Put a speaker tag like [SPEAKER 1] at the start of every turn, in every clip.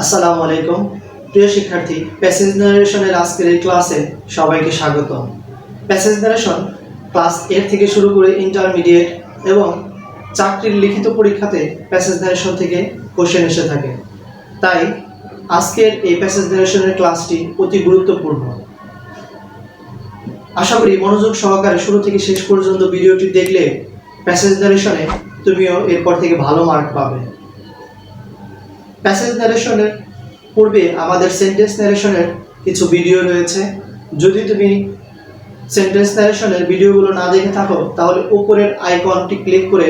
[SPEAKER 1] আসসালামু আলাইকুম প্রিয় শিক্ষার্থী, প্যাসেজ নারেশনের আজকের এই ক্লাসে সবাইকে স্বাগত। প্যাসেজ নারেশন ক্লাস 8 থেকে শুরু করে ইন্টারমিডিয়েট এবং চাকরির লিখিত পরীক্ষাতে প্যাসেজ নারেশন থেকে কোশ্চেন এসে থাকে। তাই আজকের এই প্যাসেজ নারেশনের ক্লাসটি অতি গুরুত্বপূর্ণ। আশা করি মনোযোগ সহকারে শুরু থেকে শেষ পর্যন্ত ভিডিওটি দেখলে প্যাসেজ নারেশনে তুমিও এরপর থেকে ভালো মার্ক পাবে। প্যাসেজ নারেশনের পূর্বে আমাদের সেন্টেন্স নারেশনের কিছু ভিডিও রয়েছে। যদি তুমি সেন্টেন্স নারেশনের ভিডিওগুলো না দেখে থাকো তাহলে উপরের আইকনটি ক্লিক করে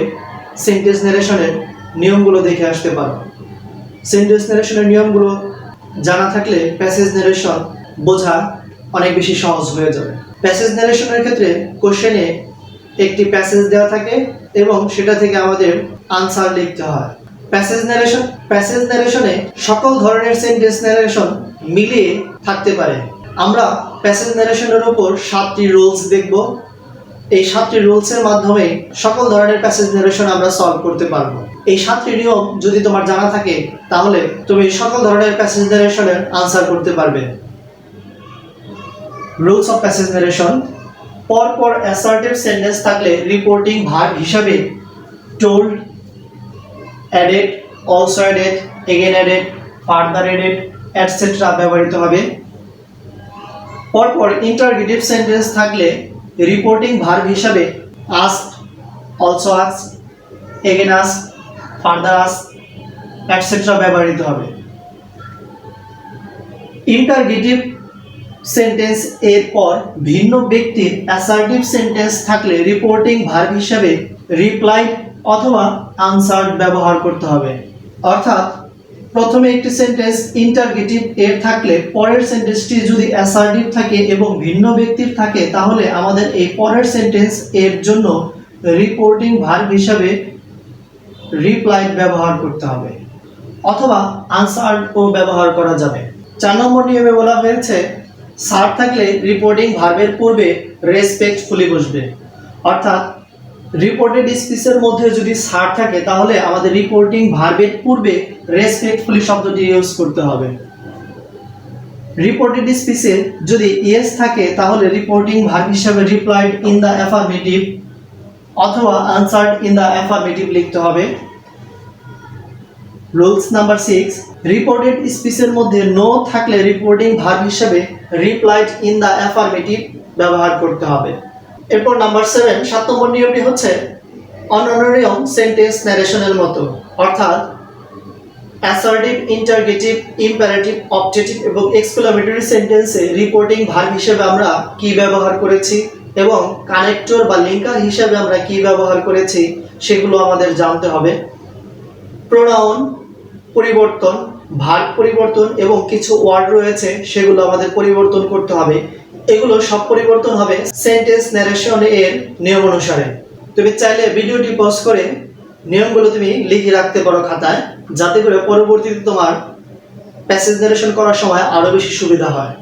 [SPEAKER 1] সেন্টেন্স নারেশনের নিয়মগুলো দেখে আসতে পারো। সেন্টেন্স নারেশনের নিয়মগুলো জানা থাকলে প্যাসেজ নারেশন বোঝা অনেক বেশি সহজ হয়ে যাবে। প্যাসেজ নারেশনের ক্ষেত্রে কোশ্চেনে একটি প্যাসেজ দেওয়া থাকে এবং সেটা থেকে আমাদের আনসার লিখতে হয়। প্যাসেজ নারেশনে সকল ধরনের সেন্টেন্স নারেশন মিলিয়ে থাকতে পারে। আমরা প্যাসেজ নারেশনের উপর 7টি রুলস দেখব। এই 7টি রুলসের মাধ্যমে সকল ধরনের প্যাসেজ নারেশন আমরা সলভ করতে পারবো। এই 7টি নিয়ম যদি তোমার জানা থাকে তাহলে তুমি সকল ধরনের প্যাসেজ নারেশনের আনসার করতে পারবে। রুলস অফ প্যাসেজ নারেশন: পরপর অ্যাসার্টিভ সেন্টেন্স থাকলে রিপোর্টিং ভার্ব হিসাবে told, added, also added, again added, further added, etc. ব্যবহৃত হবে। পরপর ইন্টারগেটিভ সেন্টেন্স থাকলে রিপোর্টিং ভার্ব হিসাবে asked, also asked, again asked, further asked, etc. ব্যবহৃত হবে। ইন্টারগেটিভ সেন্টেন্স এর পর ভিন্ন ব্যক্তির অ্যাসার্টিভ সেন্টেন্স থাকলে রিপোর্টিং ভার্ব হিসাবে রিপ্লাইড অথবা আনসার্ড ব্যবহার করতে হবে। অর্থাৎ প্রথমে একটি সেন্টেন্স ইন্টারগেটিভ এর থাকলে পরের সেন্টেন্সটি যদি অ্যাসার্টিভ থাকে এবং ভিন্ন ব্যক্তির থাকে তাহলে আমাদের এই পরের সেন্টেন্স এর জন্য রিপোর্টিং ভার্ব হিসাবে রিপ্লাইড ব্যবহার করতে হবে অথবা আনসার্ডও ব্যবহার করা যাবে। 4 নম্বর নিয়মে বলা হয়েছে সার থাকলে রিপোর্টিং ভার্বের পূর্বে রেসপেক্টফুলি বসবে। অর্থাৎ রিপোর্টেড স্পিচের মধ্যে যদি সার থাকে তাহলে আমাদের রিপোর্টিং ভার্বের পূর্বে রেসপেক্টফুলি শব্দটি ইউজ করতে হবে। রিপোর্টেড স্পিচে যদি ইয়েস থাকে তাহলে রিপোর্টিং ভার্ব হিসাবে রিপ্লাইড ইন দ্য অ্যাফার্মেটিভ অথবা আনসার্ড ইন দ্য অ্যাফার্মেটিভ লিখতে হবে। রুলস নাম্বার 6: রিপোর্টেড স্পিচের মধ্যে নো থাকলে রিপোর্টিং ভার্ব হিসাবে রিপ্লাইড ইন দ্য অ্যাফার্মেটিভ ব্যবহার করতে হবে। এরপর নাম্বার 7 নম্বর নিয়মটি হচ্ছে অন্যান্য নিয়ম সেন্টেন্স ন্যারেশনের মতো, অর্থাৎ অ্যাসার্টিভ, ইন্টারগেটিভ, ইম্পারেটিভ, অবজেক্টিভ এবং এক্সক্লামেটরি সেন্টেন্সে রিপোর্টিং ভার্ব হিসেবে আমরা কি ব্যবহার করেছি এবং কানেক্টর বা লিঙ্কার হিসেবে আমরা কি ব্যবহার করেছি সেগুলো আমাদের জানতে হবে। প্রোনাউন পরিবর্তন, ভার্ব পরিবর্তন এবং কিছু ওয়ার্ড রয়েছে সেগুলো আমাদের পরিবর্তন করতে হবে। এগুলো সব পরিবর্তন হবে সেন্টেন্স ন্যারেশন এর নিয়ম অনুসারে। তুমি চাইলে ভিডিওটি পজ করে নিয়মগুলো তুমি লিখে রাখতে পারো খাতায়, যাতে করে পরবর্তীতে তোমার প্যাসেজ ন্যারেশন করার সময় আরো বেশি সুবিধা হয়।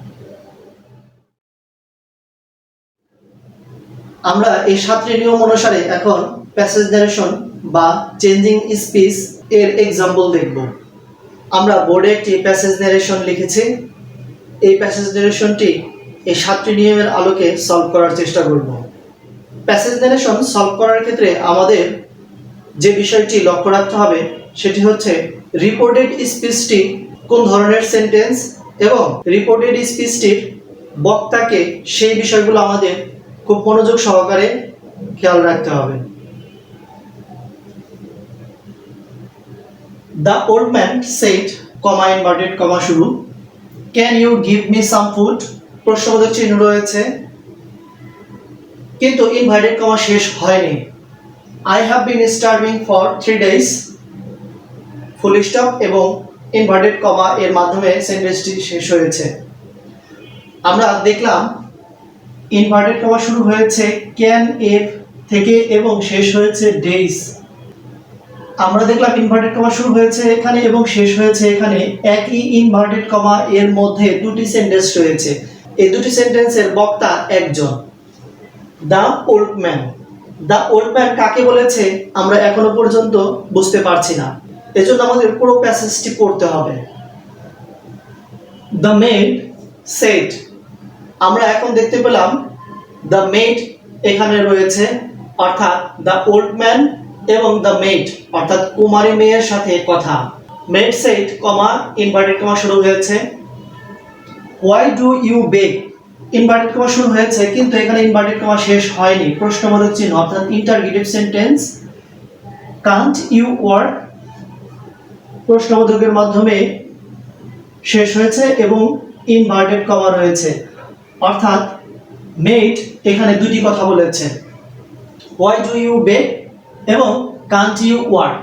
[SPEAKER 1] আমরা এই 7টি নিয়ম অনুসারে এখন প্যাসেজ ন্যারেশন বা চেঞ্জিং স্পিচ এর এক্সাম্পল দেখব। আমরা বোর্ডে একটি প্যাসেজ ন্যারেশন লিখেছি। এই প্যাসেজ ন্যারেশনটি এই 7টি নিয়মের আলোকে সলভ করার চেষ্টা করব। প্যাসেজ ন্যারেশন সলভ করার ক্ষেত্রে আমাদের যে বিষয়টি লক্ষ্য রাখতে হবে সেটি হচ্ছে রিপোর্টেড স্পিচটি কোন ধরনের সেন্টেন্স এবং রিপোর্টেড স্পিচটির বক্তাকে, সেই বিষয়গুলো আমাদের খুব মনোযোগ সহকারে খেয়াল রাখতে হবে। The old man said, comma inverted comma শুরু, can you give me some food? প্রশ্নবোধক চিহ্ন রয়েছে কিন্তু ইনভার্টেড কমা শেষ হয়নি। I have been starving for 3 days, full stop এবং ইনভার্টেড কমা এর মাধ্যমে সেন্টেন্সটি শেষ হয়েছে। আমরা দেখলাম ইনভার্টেড কমা শুরু হয়েছে ক্যান এর থেকে এবং শেষ হয়েছে ডেইস। আমরা দেখলাম ইনভার্টেড কমা শুরু হয়েছে এখানে এবং শেষ হয়েছে এখানে। একই ইনভার্টেড কমা এর মধ্যে দুটি সেন্টেন্স রয়েছে। এই দুটি সেন্টেন্সের বক্তা একজন। The old man, the old man কাকে বলেছে আমরা এখনো পর্যন্ত বুঝতে পারছি না। এজন্য আমাদের পুরো প্যাসেজটি পড়তে হবে। The maid said. আমরা এখন দেখতে পেলাম দ্য মেড এখানে রয়েছে, অর্থাৎ দ্য ওল্ড ম্যান এবং দ্য মেড অর্থাৎ কুমারী মেয়ের সাথে কথা। Maid said comma inverted comma শুরু হয়েছে। Why do you beg, inverted comma শুরু হয়েছে কিন্তু এখানে ইনভার্টেড কমা শেষ হয়নি, প্রশ্নবোধক চিহ্ন অর্থাৎ interrogative sentence. Can't you work, প্রশ্নবোধকের মাধ্যমে শেষ হয়েছে এবং ইনভার্টেড কমা রয়েছে, অর্থাৎ মেড এখানে দুটি কথা বলেছে, হোয়াই ডু ইউ বেগ এবং কান্ট ইউ ওয়ার্ক,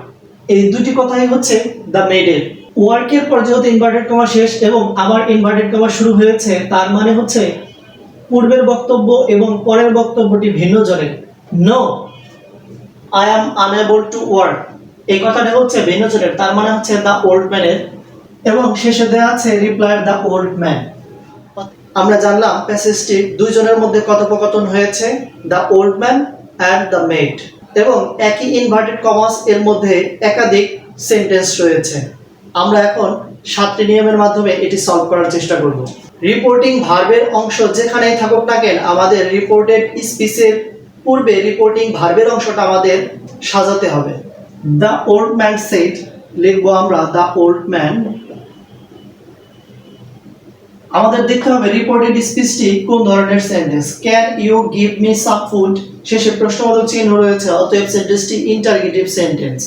[SPEAKER 1] এই দুটি কথাই হচ্ছে দ্য মেডের। ওয়ার্কের পর যেহেতু ইনভার্টেড কমা শেষ এবং আবার ইনভার্টেড কমা শুরু হয়েছে, তার মানে হচ্ছে পূর্বের বক্তব্য এবং পরের বক্তব্যটি ভিন্ন জনের। No I am unable to work, এই কথাটা হচ্ছে ভিন্ন জনের, তার মানে হচ্ছে দ্য ওল্ড ম্যানের, এবং শেষে দেওয়া আছে রিপ্লাই দ্য ওল্ড ম্যান। আমরা জানলাম প্যাসেজটি দুইজনের মধ্যে কথোপকথন হয়েছে, the old man and the made, এবং একই ইনভার্টেড কমাস এর মধ্যে একাধিক সেন্টেন্স রয়েছে। আমরা এখন 7টি নিয়মের মাধ্যমে এটি সলভ করার চেষ্টা করব। রিপোর্টিং ভার্বের অংশ যেখানেই থাকুক না কেন, আমাদের রিপোর্টেড স্পিচের পূর্বে রিপোর্টিং ভার্বের অংশটা আমাদের সাজাতে হবে। দ্য ওল্ড ম্যান সেড, লিখবো আমরা দ্য ওল্ড ম্যান। আমাদের দেখতে হবে রিপোর্টেড স্পিচটি কোন ধরনের sentence. Can you give me some food, শেষে প্রশ্নবোধক চিহ্ন রয়েছে, অতএব সেন্টেন্সটি ইন্টারগেটিভ সেন্টেন্স।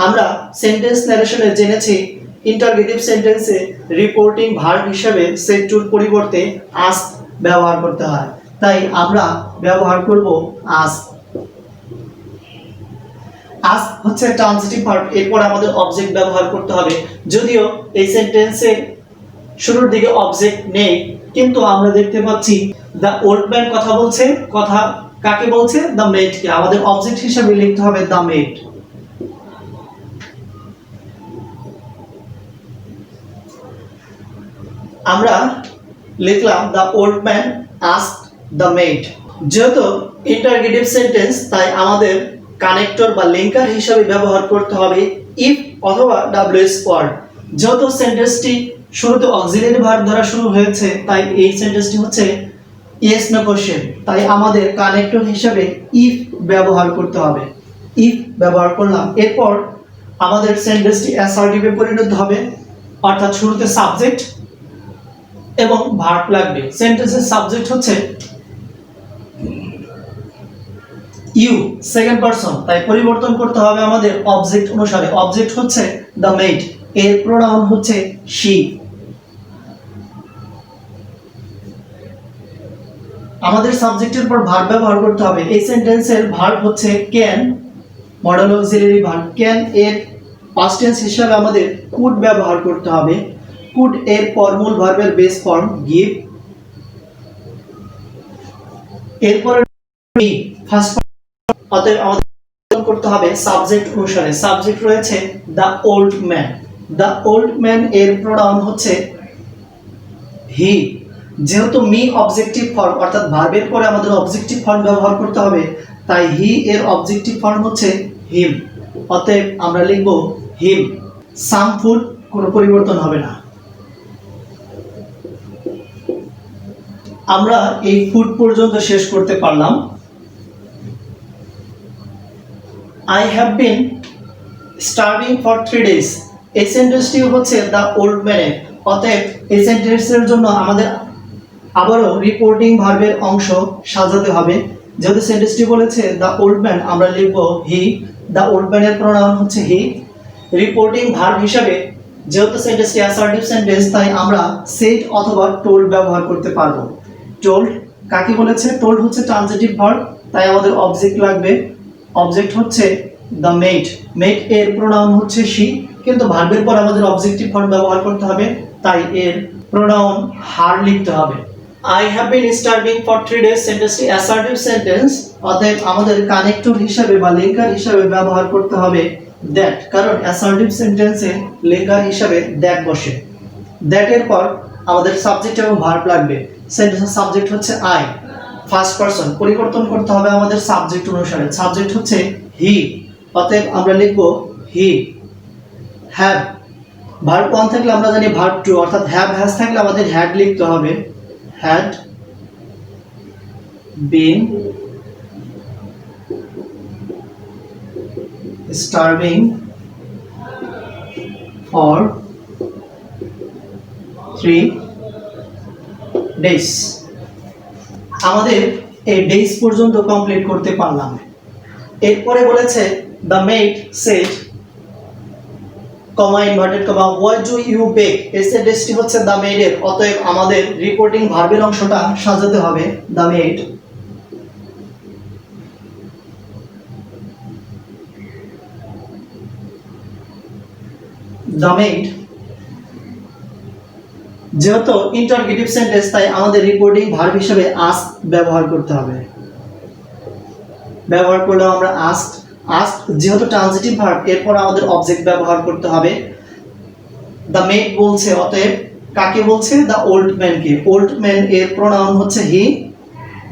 [SPEAKER 1] আমরা সেন্টেন্স ন্যারেশনে জেনেছি ইন্টারগেটিভ সেন্টেন্সে রিপোর্টিং ভার্ব হিসেবে সেড টুর পরিবর্তে আস্ক ব্যবহার করতে হয়, তাই আমরা ব্যবহার করব আস্ক। আস্ক হচ্ছে ট্রান্সিটিভ ভার্ব, এরপর আমাদের অবজেক্ট ব্যবহার করতে হবে। যদিও এই সেন্টেন্সের শুরুর দিকে অবজেক্ট নেই, কিন্তু আমরা দেখতে পাচ্ছি দ্য ওল্ড ম্যান কথা বলছে, কথা কাকে বলছে? দ্য মেডকে। আমাদের অবজেক্ট হিসেবে লিখতে হবে দ্য মেড। আমরা লিখলাম the old man asked the made. যেহেতু ইন্টারগেটিভ সেন্টেন্স, তাই আমাদের কানেক্টর বা লিঙ্কার হিসেবে ব্যবহার করতে হবে ইফ অথবা ডাব্লিউএস ওয়ার্ড। যেহেতু সেন্টেন্সটি শুরুতে অক্সিলারি ভার্ব দ্বারা শুরু হয়েছে, তাই এই সেন্টেন্সটি হচ্ছে ইয়েস নো কোশ্চেন, তাই আমাদের কানেক্টর হিসেবে ইফ ব্যবহার করতে হবে। ইফ ব্যবহার করলাম, এরপর আমাদের সেন্টেন্সটি অ্যাসার্টিভে পরিণত হবে, অর্থাৎ শুরুতে সাবজেক্ট এবং ভার্ব লাগবে। সেন্টেন্সের সাবজেক্ট হচ্ছে ইউ, সেকেন্ড পারসন, তাই পরিবর্তন করতে হবে আমাদের অবজেক্ট অনুসারে। অবজেক্ট হচ্ছে দ্য মেড, এর প্রোনাউন হচ্ছে শি। আমাদের সাবজেক্টের পর ভার্ব ব্যবহার করতে হবে। এই সেন্টেন্সের ভার্ব হচ্ছে can, modal auxiliary verb. Can এর পাস্ট টেন্স হিসেবে আমাদের কুড ব্যবহার করতে হবে। কুড এর পর মূল ভার্বের বেস ফর্ম গিভ, এরপর ফার্স্ট, অতএব আমাদের করতে হবে সাবজেক্ট অনুসারে। সাবজেক্ট রয়েছে the old man. The old man এর প্রোনাউন হচ্ছে হি। যেহেতু মি অবজেক্টিভ ফর্ম, অর্থাৎ ভার্বের পরে আমাদের অবজেক্টিভ ফর্ম ব্যবহার করতে হবে, তাই হি এর অবজেক্টিভ ফর্ম হচ্ছে হিম। অতএব আমরা লিখব হিম। সাম ফুড, কোনো পরিবর্তন হবে না। আমরা এই ফুড পর্যন্ত শেষ করতে পারলাম। I have been starving for 3 days, এই সেন্টেন্সটি হচ্ছে দ্য ওল্ড ম্যানের। অতএব এই সেন্টেন্সের জন্য আমাদের আবারও রিপোর্টিং ভার্বের অংশ সাজাতে হবে। যেহেতু সেন্টেন্সটি বলেছে দ্য ওল্ড ম্যান, আমরা লিখব হি। দ্য ওল্ড ম্যানের প্রোনাউন হচ্ছে হি। রিপোর্টিং ভার্ব হিসাবে যেহেতু সেন্টেন্সটি অ্যাসার্টিভ সেন্টেন্স, তাই আমরা সেড অথবা টোল্ড ব্যবহার করতে পারবো। টোল্ড কাকে বলেছে? টোল্ড হচ্ছে ট্রান্সিটিভ ভার্ব, তাই আমাদের অবজেক্ট লাগবে। অবজেক্ট হচ্ছে দ্য মেড। মেড এর প্রোনাউন হচ্ছে শি, কিন্তু ভার্বের পর আমাদের অবজেক্টিভ ফর্ম ব্যবহার করতে হবে, তাই এর প্রোনাউন হার লিখতে হবে। I have been starving for 3 days সেন্টেন্সটি অ্যাসার্টিভ সেন্টেন্স, অতএব আমাদের কানেক্টর হিসাবে বা লিঙ্কার হিসাবে ব্যবহার করতে হবে দ্যাট, কারণ অ্যাসার্টিভ সেন্টেন্সে লিঙ্কার হিসাবে দ্যাট বসে। দ্যাট এর পর আমাদের সাবজেক্ট এবং ভার্ব লাগবে। সেন্টেন্সের সাবজেক্ট হচ্ছে আই, ফার্স্ট পারসন, পরিবর্তন করতে হবে আমাদের সাবজেক্ট অনুসারে। সাবজেক্ট হচ্ছে হি, অতএব আমরা লিখব হি। হ্যাভ ভার্ব 1 থাকলে আমরা জানি ভার্ব 2, অর্থাৎ হ্যাভ হ্যাজ থাকলে আমাদের হ্যাড লিখতে হবে, had been starving for 3 days। আমাদের এই ডেজ পর্যন্ত কমপ্লিট করতে পারলাম। এরপরে বলেছে the maid said comma inverted comma what do you beg, এর সেন্টেন্সটি হচ্ছে দ্য মেডের, অতএব আমাদের রিপোর্টিং ভার্বের অংশটা সাজাতে হবে দ্য মেড। দ্য মেড যেহেতু ইন্টারগেটিভ সেন্টেন্স, তাই আমাদের রিপোর্টিং ভার্ব হিসেবে আস্ক ব্যবহার করতে হবে। ব্যবহার করলে আমরা আস্ক, আস্ক যেহেতু ট্রানজিটিভ ভার্ব, এরপর আমাদের অবজেক্ট ব্যবহার করতে হবে। দ্য মেড বলছে, অতএব কাকে বলছে? দ্য ওল্ড ম্যানকে। ওল্ড ম্যান এর প্রোনাউন হচ্ছে হি।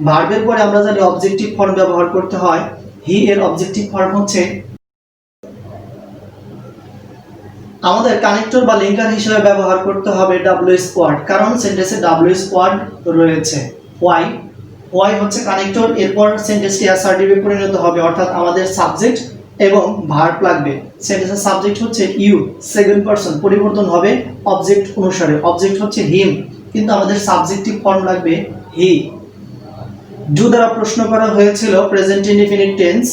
[SPEAKER 1] ভার্বের পরে আমরা জানি অবজেক্টিভ ফর্ম ব্যবহার করতে হয়, হি এর অবজেক্টিভ ফর্ম হচ্ছে। আমাদের কানেক্টর বা লিঙ্কার হিসেবে ব্যবহার করতে হবে ডাব্লিউএস ওয়ার্ড, কারণ সেন্টেন্সে ডাব্লিউএস ওয়ার্ড রয়েছে। ওয়াই, ওয়াই হচ্ছে কানেক্টর, এরপর সেন্টেন্সটি অ্যাসার্টিভে পরিণত হবে, অর্থাৎ আমাদের সাবজেক্ট এবং ভার্ব লাগবে। সেন্টেন্সের সাবজেক্ট হচ্ছে ইউ, সেকেন্ড পারসন, পরিবর্তন হবে অবজেক্ট অনুসারে। অবজেক্ট হচ্ছে হিম, কিন্তু আমাদের সাবজেক্টিভ ফর্ম লাগবে হি। ডু দ্বারা প্রশ্ন করা হয়েছিল প্রেজেন্ট ইনডিফিনিট টেন্স,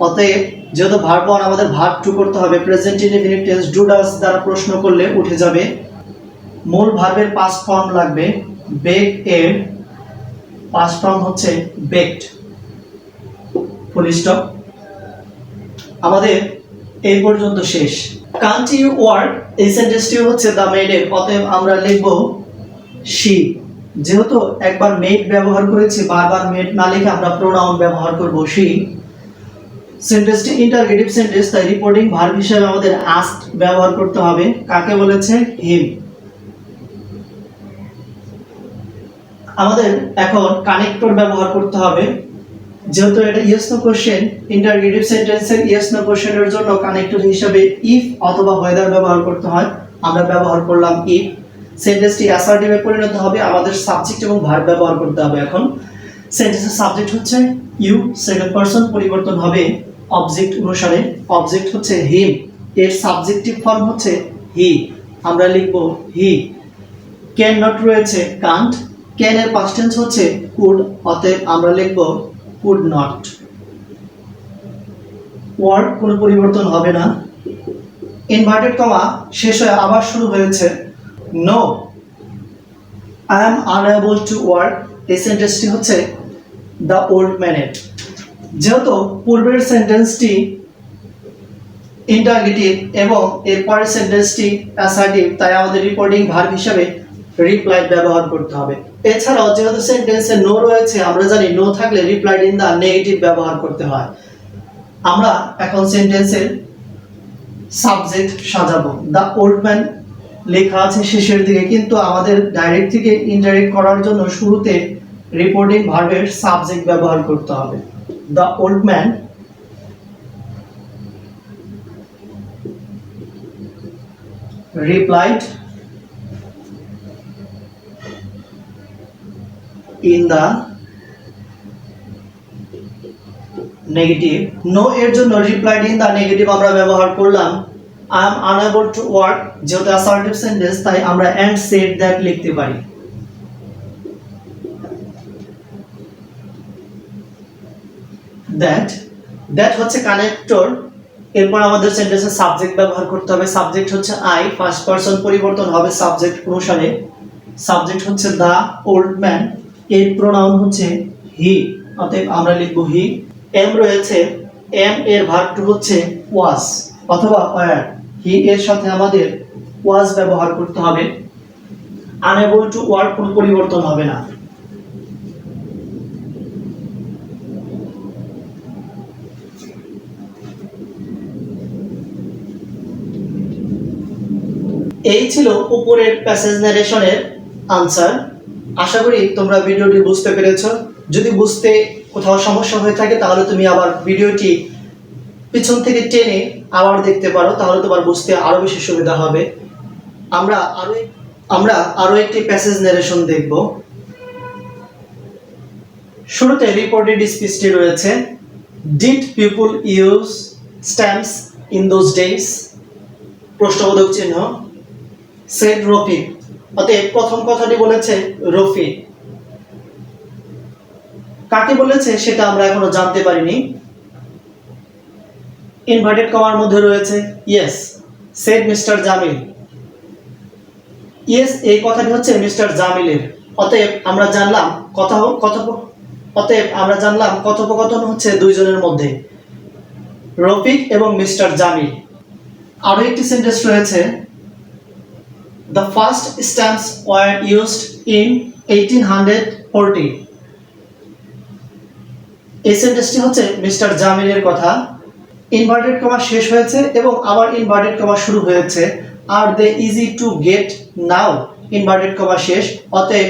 [SPEAKER 1] অতএব যেহেতু ভার্ব 1 আমাদের ভার্ব 2 করতে হবে, present indefinite tense do does দ্বারা প্রশ্ন করলে উঠে যাবে। মূল ভার্বের পাস্ট ফর্ম লাগবে, বেক এর পাস্ট ফর্ম হচ্ছে বেকড, ফুল স্টপ। আমাদের এই পর্যন্ত শেষ। কান্ট ইউ ওয়ার্ক, এই সেন্টেন্সটি হচ্ছে দ্য মেডের, অতএব আমরা লিখব শি। যেহেতু একবার মেড ব্যবহার করেছি, বারবার মেড না লিখে আমরা প্রোনাউন ব্যবহার করব শি। সেন্টেন্সটি ইন্টারগেটিভ সেন্টেন্স, তাই রিপোর্টিং ভার্ব হিসেবে আমাদের আস্কড ব্যবহার করতে হবে। কাকে বলেছে? হিম। আমাদের এখন কানেক্টর ব্যবহার করতে হবে, যেহেতু এটা ইয়েস নো কোশ্চেন, ইন্টারগেটিভ সেন্টেন্সের ইয়েস নো কোশ্চেনের জন্য কানেক্টর হিসেবে ইফ অথবা হোয়েদার ব্যবহার করতে হয়। আমরা ব্যবহার করলাম ইফ। সেন্টেন্সটি অ্যাসার্টিভে পরিণত হবে, আমাদের সাবজেক্ট এবং ভার্ব ব্যবহার করতে হবে। এখন সেন্টেন্সের সাবজেক্ট হচ্ছে ইউ, সেকেন্ড পারসন, পরিবর্তন হবে অবজেক্ট অনুসারে। অবজেক্ট হচ্ছে হিম, এর সাবজেক্টিভ ফর্ম হচ্ছে হি, আমরা লিখব হি। ক্যান নট রয়েছে কান্ট, ক্যান এর পাস্ট টেন্স হচ্ছে কুড, অতএব আমরা লিখব কুড নট। ওয়ার্ড কোনো পরিবর্তন হবে না। ইনভার্টেড কমা শেষ হয়ে আবার শুরু হয়েছে no, I am unable to work, এই সেন্টেন্সটি হচ্ছে দ্য ওল্ড ম্যানের। যেহেতু পূর্বের সেন্টেন্সটি ইন্টারগেটিভ এবং এরপরের সেন্টেন্সটি অ্যাসার্টিভ, তাই আমাদের রিপোর্টিং ভার্ব হিসেবে রিপ্লাইড ব্যবহার করতে হবে। এছাড়াও যেহেতু সেন্টেন্সে নো রয়েছে, আমরা জানি নো থাকলে রিপ্লাইড ইন দ্য নেগেটিভ ব্যবহার করতে হয়। আমরা এখন সেন্টেন্সের সাবজেক্ট সাজাবো। দ্য ওল্ড ম্যান লেখা আছে শেষের দিকে, কিন্তু আমাদের ডাইরেক্ট থেকে ইনডাইরেক্ট করার জন্য শুরুতে রিপোর্টিং ভার্বের সাবজেক্ট ব্যবহার করতে হবে। The old man replied in the negative। no এর জন্য replied in the negative আমরা ব্যবহার করলাম I am unable to work, যেহেতু assertive sentence, তাই আমরা and said that লিখতে পারি। that হচ্ছে কানেক্টর, এরপর আমাদের সেন্টেন্সের সাবজেক্ট ব্যবহার করতে হবে। সাবজেক্ট হচ্ছে আই, ফার্স্ট পারসন, পরিবর্তন হবে সাবজেক্ট অনুসারে। সাবজেক্ট হচ্ছে দ্য ওল্ড ম্যান, এর প্রোনাউন হচ্ছে হি, অতএব আমরা লিখব হি। এম রয়েছে, এম এর ভার্ব টু হচ্ছে ওয়াজ অথবা ওয়্যার, হি এর সাথে আমাদের ওয়াজ ব্যবহার করতে হবে। আনএবল টু ওয়ার্ক কোনো পরিবর্তন হবে না। এই ছিল উপরের প্যাসেজ ন্যারেশনের আনসার। আশা করি তোমরা ভিডিওটি বুঝতে পেরেছো। যদি বুঝতে কোথাও সমস্যা হয়ে থাকে তাহলে তুমি আবার ভিডিওটি পিছন থেকে টেনে আবার দেখতে পারো, তাহলে তোমার বুঝতে আরো বেশি সুবিধা হবে। আমরা আরো একটি প্যাসেজ নারেশন দেখব। শুরুতে রিপোর্টেড স্পিচটি রয়েছে, did people use stamps in those days, প্রশ্নবোধক চিহ্ন, সেড রফিক, অতএব প্রথম কথাটি বলেছে রফিক। কাকে বলেছে সেটা আমরা এখনো জানতে পারিনি। ইনভার্টেড কমার মধ্যে রয়েছে yes, said mister Jamil. Yes এই কথাটি হচ্ছে মিস্টার জামিলের। অতএব আমরা জানলাম কথোপকথন হচ্ছে দুইজনের মধ্যে, রফিক এবং মিস্টার জামিল। আরো একটি সেন্টেন্স রয়েছে, the first stamps were used in 1840। এই সেন্টেন্সটি হচ্ছে মিস্টার জামিলের কথা। ইনভার্টেড কমা শেষ হয়েছে এবং আবার ইনভার্টেড কমা শুরু হয়েছে। Are they easy to get now, inverted comma শেষ। অতএব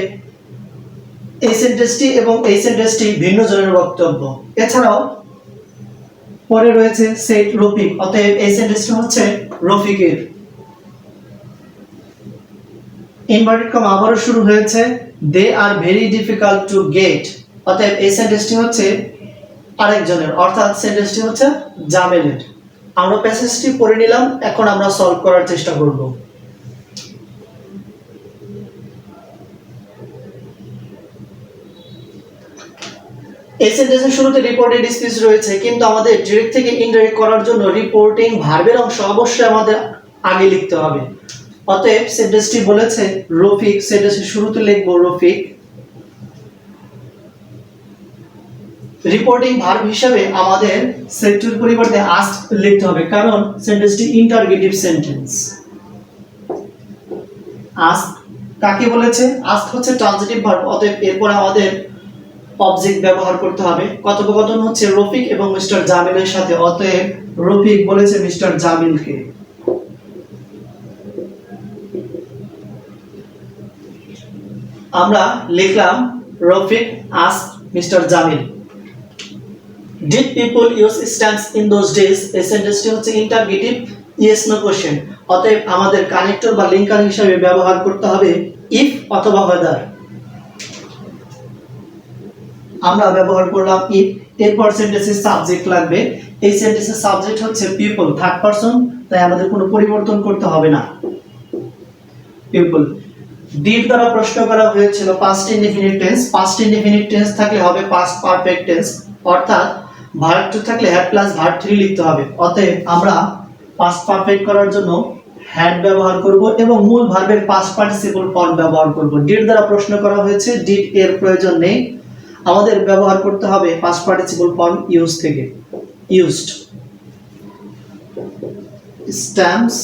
[SPEAKER 1] এই সেন্টেন্সটি এবং এই সেন্টেন্সটি ভিন্ন জনের বক্তব্য। এছাড়াও পরে রয়েছে সেড রফিক, অতএব এই সেন্টেন্সটি হচ্ছে রফিকের। ইনভার্টেড কমা আবারও শুরু হয়েছে, they are very difficult to get, অতএব এই সেন্টেন্সটি হচ্ছে আরেকজনের, অর্থাৎ সেন্টেন্সটি হচ্ছে জামেলের। আমরা প্যাসেজটি পড়ে নিলাম, এখন আমরা সলভ করার চেষ্টা করব। এই সেন্টেন্সের শুরুতে রিপোর্টেড স্পিচ রয়েছে, কিন্তু আমাদের ডিরেক্ট থেকে ইনডাইরেক্ট করার জন্য রিপোর্টিং ভার্বের অংশ অবশ্যই আমাদের আগে লিখতে হবে। অতএব সেন্টেন্সটি বলেছে রফিক, সেন্টেন্সের শুরুতে লিখব রফিক। রিপোর্টিং ভার্ব হিসেবে আমাদের সেটুর পরিবর্তে আস্ক লিখতে হবে, কারণ সেন্টেন্সটি ইন্টারগেটিভ সেন্টেন্স। আস্ক কাকে বলেছে? আস্ক হচ্ছে ট্রানজিটিভ ভার্ব, অতএব এরপর আমাদের অবজেক্ট ব্যবহার করতে হবে। কথোপকথন হচ্ছে রফিক এবং মিস্টার জামিলের সাথে, অতএব রফিক বলেছে মিস্টার জামিলকে। আমরা লিখলাম Rafiq ask mister Jamil. Did people use stamps in those days? এই সেন্টেন্সটি হচ্ছে ইন্টারগেটিভ ইয়েস নো কোশ্চেন, অতএব আমাদের কানেক্টর বা লিঙ্কার হিসেবে ব্যবহার করতে হবে ইফ অথবা whether। আমরা ব্যবহার করলাম ইফ, এরপর সেন্টেন্সের সাবজেক্ট লাগবে। এই সেন্টেন্সের সাবজেক্ট হচ্ছে পিপল, থার্ড পারসন, তাই আমাদের কোনো পরিবর্তন করতে হবে না। পিপল। ডিড দ্বারা প্রশ্ন করা হয়েছিল past indefinite tense, past indefinite tense থাকলে হবে পাস্ট পারফেক্ট টেন্স, অর্থাৎ ভার্ব টু থাকলে হ্যাড প্লাস ভার্ব থ্রি লিখতে হবে। অতএব আমরা পাস্ট পারফেক্ট করার জন্য হ্যাড ব্যবহার করব এবং মূল ভার্বের পাস্ট পার্টিসিপল ফর্ম ব্যবহার করব। ডিড দ্বারা প্রশ্ন করা হয়েছে, ডিড এর প্রয়োজন নেই, আমাদের ব্যবহার করতে হবে পাস্ট পার্টিসিপল ফর্ম ইউজ থেকে। Used stamps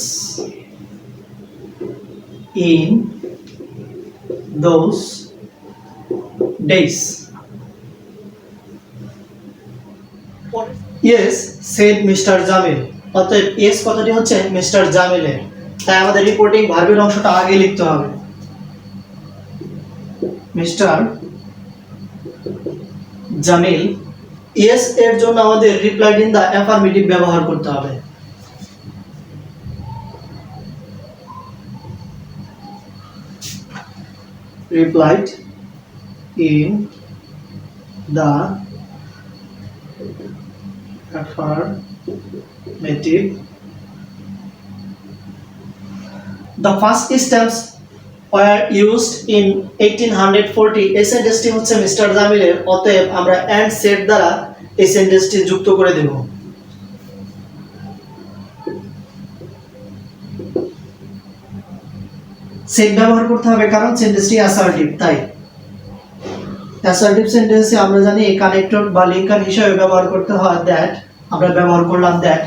[SPEAKER 1] in those days. Yes, said Mr. Jamil. অতএব yes কথাটি হচ্ছে মিস্টার জামিলের, তাই আমাদের রিপোর্টিং ভার্বের অংশটা আগে লিখতে হবে। মিস্টার জামিল। yes এর জন্য আমাদের রিপ্লাইড ইন দা অ্যাফার্মেটিভ ব্যবহার করতে হবে। replied in the affirmative. The first stamps were used in 1840. এই সেন্টেন্সটি হচ্ছে মিস্টার জামিলের, অতএব আমরা and said দ্বারা এই সেন্টেন্সটি যুক্ত করে দেব। সেট ব্যবহার করতে হবে কারণ সেন্টেন্সটি অ্যাসার্টিভ, তাই অ্যাসার্টিভ সেন্টেন্সে আমরা জানি কানেক্টর বা লিঙ্কার হিসেবে ব্যবহার করতে হয় দ্যাট, আমরা ব্যবহার করলাম দ্যাট।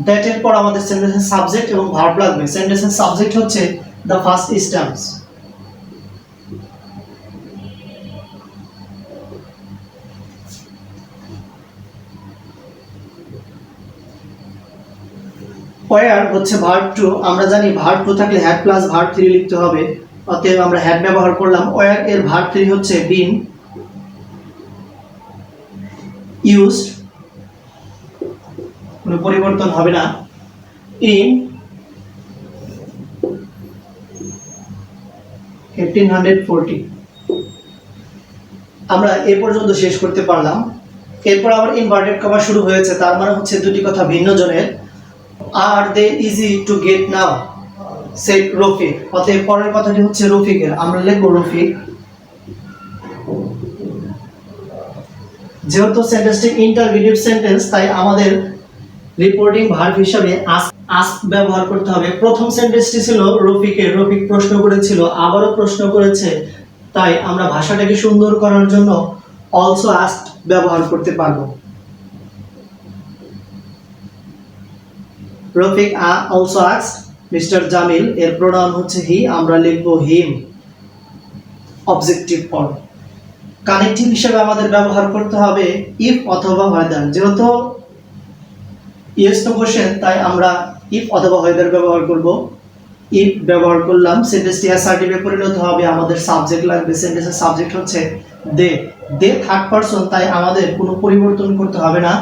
[SPEAKER 1] দ্যাট এর পর আমাদের সেন্টেন্সের সাবজেক্ট এবং ভার্ব লাগবে। সেন্টেন্সের সাবজেক্ট হচ্ছে দ্য ফার্স্ট স্ট্যাম্পস। ওয়্যার হচ্ছে ভার্ব টু, আমরা জানি ভার্ব টু থাকলে হ্যাড প্লাস ভার্ব থ্রি লিখতে হবে, অতএব আমরা হ্যাড ব্যবহার করলাম। ওয়্যার এর ভার্ব থ্রি হচ্ছে বিন। ইউজড কোনো পরিবর্তন হবে না। ইন 1840। আমরা এ পর্যন্ত শেষ করতে পারলাম। এরপর আবার ইনভার্টেড কমা শুরু হয়েছে, তার মানে হচ্ছে দুটি কথা ভিন্ন জনের। Are they easy to get now said Rafiq. অতএব পরের কথাটি হচ্ছে রফিকের, আমরা লিখব রফিক। যেহেতু সেন্টেন্সটি ইন্টারগেটিভ সেন্টেন্স, তাই আমাদের রিপোর্টিং ভার্ব হিসাবে আস্ক ব্যবহার করতে হবে। প্রথম সেন্টেন্সটি ছিল রফিকের, রফিক প্রশ্ন করেছিল, আবারও প্রশ্ন করেছে, তাই আমরা ভাষাটাকে সুন্দর করার জন্য অলসো আস্কড ব্যবহার করতে পারবো। Rafiq also asked mister Jamil, এর প্রোনাউন হচ্ছে হি, আমরা লিখব হিম অবজেক্টিভ ফর্ম। কানেক্টিভ হিসেবে আমাদের ব্যবহার করতে হবে ইফ অথবা হোয়েদার। যেহেতু ইয়েস নো কোশ্চেন, তাই আমরা ইফ অথবা হোয়েদার ব্যবহার করব। ইফ ব্যবহার করলাম, সেন্টেন্সটি অ্যাসার্টিভে পরিণত হবে, আমাদের সাবজেক্ট লাগবে। সেন্টেন্সের সাবজেক্ট হচ্ছে দে, দে থার্ড পারসন, তাই আমাদের কোনো পরিবর্তন করতে হবে না।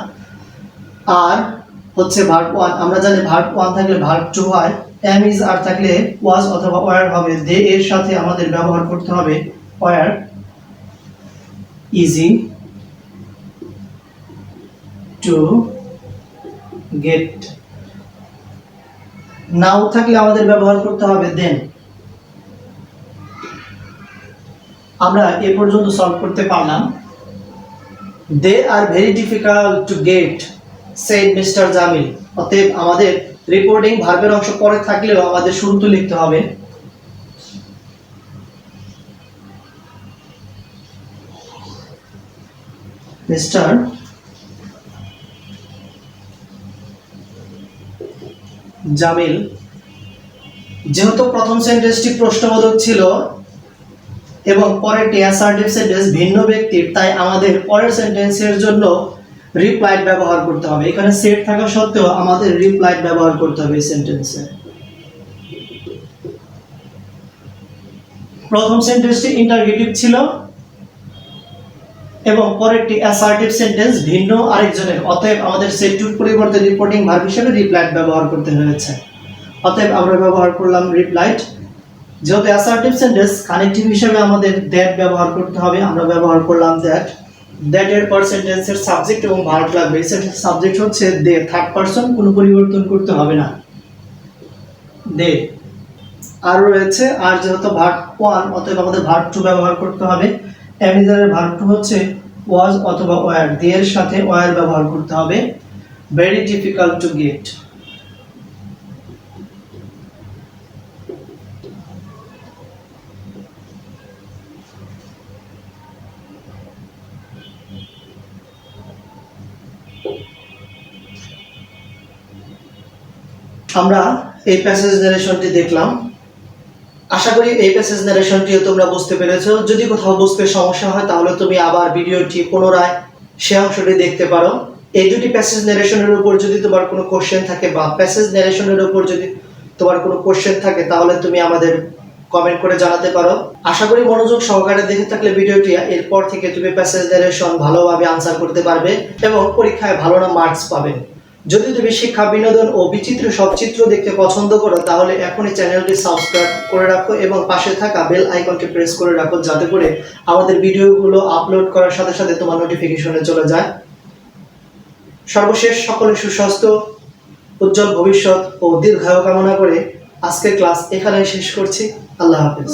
[SPEAKER 1] আর হচ্ছে ভার্ব ওয়ান, আমরা জানি ভার্ব ওয়ান থাকলে ভার্ব টু হয়, এম ইজ আর থাকলে ওয়াজ অথবা ওয়ার হবে। দে এর সাথে আমাদের ব্যবহার করতে হবে ওয়ার, ইজি টু গেট। নাও থাকলে আমাদের ব্যবহার করতে হবে দেন। আমরা এ পর্যন্ত সলভ করতে পারলাম। They are very difficult to get said mister Jamil. অতএব আমাদের রিপোর্টিং ভার্বের অংশ পরে থাকলেও আমাদের শুরুতে লিখতে হবে মিস্টার জামিল। যেহেতু প্রথম সেন্টেন্সটি প্রশ্নবোধক ছিল এবং পরেরটি অ্যাসার্টিভ সেন্টেন্স ভিন্ন ব্যক্তির, তাই আমাদের পরের সেন্টেন্সের জন্য রিপ্লাইড ব্যবহার করতে হবে। এখানে সেট থাকা সত্ত্বেও আমাদের রিপ্লাইড ব্যবহার করতে হবে এই সেন্টেন্সে। প্রথম সেন্টেন্সটি ইন্টারগেটিভ ছিল এবং পরেরটি অ্যাসার্টিভ সেন্টেন্স ভিন্ন আরেকজনের, অতএব আমাদের সেট টুর পরিবর্তে রিপোর্টিং ভার্ব হিসেবে রিপ্লাইড ব্যবহার করতে হয়েছে। অতএব আমরা ব্যবহার করলাম রিপ্লাইড। যেহেতু অ্যাসার্টিভ সেন্টেন্স, কানেক্টিভ হিসেবে আমাদের দ্যাট ব্যবহার করতে হবে, আমরা ব্যবহার করলাম দ্যাট। দ্যাট এর পর সেন্টেন্সের সাবজেক্ট এবং ভার্ব লাগবে। সেন্টেন্সের সাবজেক্ট হচ্ছে দে, থার্ড পারসন, কোনো পরিবর্তন করতে হবে না, দে। আর রয়েছে আর যেহেতু ভার্ব ওয়ান, অতএব আমাদের ভার্ব টু ব্যবহার করতে হবে। এমিজারের ভার্ব টু হচ্ছে ওয়াজ অথবা ওয়ার, দে এর সাথে ওয়ার ব্যবহার করতে হবে। Very difficult to gate. আমরা এই প্যাসেজ নারেশনটি দেখলাম। আশা করি এই প্যাসেজ নারেশনটিও তোমরা বুঝতে পেরেছো। যদি কোথাও বুঝতে সমস্যা হয় তাহলে তুমি আবার ভিডিওটি পুনরায় সে অংশটি দেখতে পারো। এই দুটি প্যাসেজ নারেশনের উপর যদি তোমার কোনো কোশ্চেন থাকে বা প্যাসেজ নারেশনের উপর যদি তোমার কোনো কোশ্চেন থাকে তাহলে তুমি আমাদের কমেন্ট করে জানাতে পারো। আশা করি মনোযোগ সহকারে দেখে থাকলে ভিডিওটি, এরপর থেকে তুমি প্যাসেজ নারেশন ভালোভাবে আনসার করতে পারবে এবং পরীক্ষায় ভালো মার্কস পাবে। যদি তুমি শিক্ষা, বিনোদন ও বিচিত্র সব চিত্র দেখতে পছন্দ করো তাহলে এখনই চ্যানেলটি সাবস্ক্রাইব করে রাখো এবং পাশে থাকা বেল আইকনটি প্রেস করে রাখো, যাতে করে আমাদের ভিডিওগুলো আপলোড করার সাথে সাথে তোমার নোটিফিকেশনে চলে যায়। সর্বশেষ সকলের সুস্বাস্থ্য, উজ্জ্বল ভবিষ্যৎ ও দীর্ঘায়ু কামনা করে আজকের ক্লাস এখানেই শেষ করছি। আল্লাহ হাফেজ।